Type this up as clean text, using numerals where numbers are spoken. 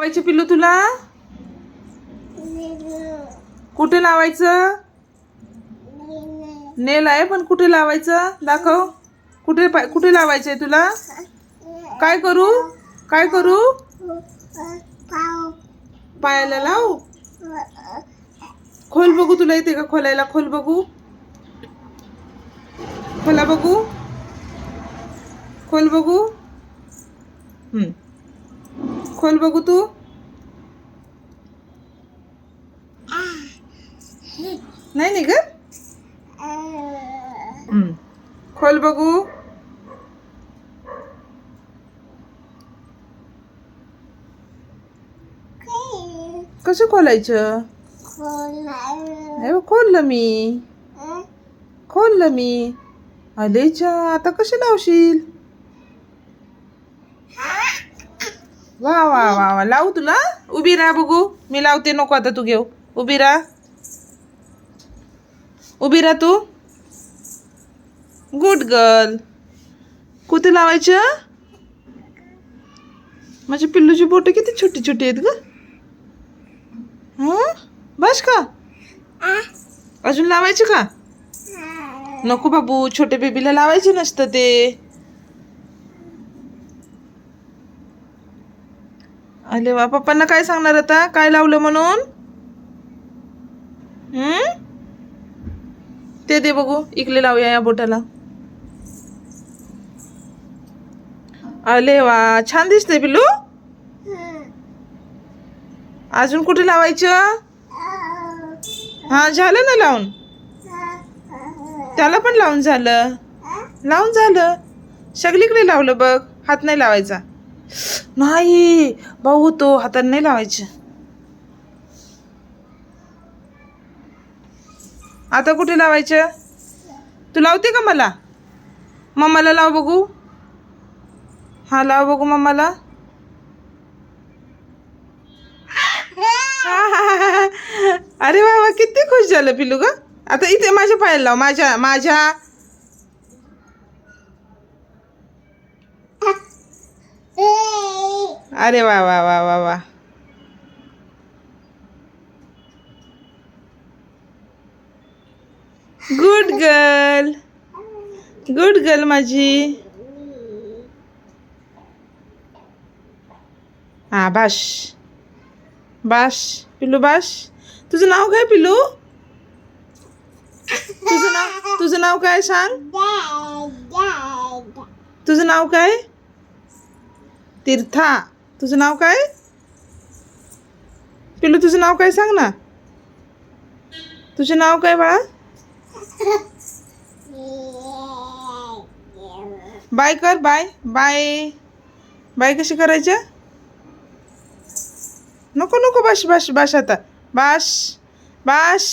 लावायचे पिल्लू तुला? कुठे लावायचं? नेल आहे पण कुठे लावायचं दाखव. कुठे लावायचंय तुला? काय करू? काय करू? पायाला लाव. खोल बघू, तुला येते का खोलायला? खोल बघू, खोला बघू, खोल बघू. खोल बघू तू. नाही निघत. खोल बघू. कसं खोलायचं? खोललं मी, खोललं मी. आलेच्या आता कसे लावशील? वा वा वा वा. लावू तुला? उभी राहा बघू. मी लावते. नको आता तू घेऊ. उभी राहा, उभी राहा तू. Good girl. कुठे लावायचं? माझ्या पिल्लूची बोट किती छोटी छोटी आहेत ग. बस का? अजून लावायचे का? नको बाबू, छोटे बेबीला लावायचे नसतं ते. अरे वा. पप्पांना काय सांगणार आता? काय लावलं म्हणून? ते दे बघू. इकडे लावूया या बोटाला. अरे वा, छान दिसतंय पिल्लू. अजून कुठे लावायचं? हा, झालं ना लावून. त्याला पण लावून झालं. लावून झालं. सगळीकडे लावलं बघ. हात नाही लावायचा. नाही भाऊ, तो हाताने नाही लावायचं. आता कुठे लावायचं? तू लावते का मला? मम्माला लाव बघू. हा, लाव बघू मम्माला. अरे वा वा, किती खुश झालं पिल्लू ग. आता इथे माझ्या पायाला लाव. माझ्या माझ्या अरे वा वा वा वा वा. गुड गर्ल, गुड गर्ल माझी. हा, बाश बाश पिल्लू बाश. तुझं नाव काय पिल्लू? तुझं नाव काय सांग? तुझं नाव काय? तीर्था. तुझं नाव काय पिल्लू? तुझं नाव काय सांग ना. तुझं नाव काय बाळा? बाय कर. Bye bye. बाय कशी करायचं? नको नको. Bash bash bash. आता बाश बाश.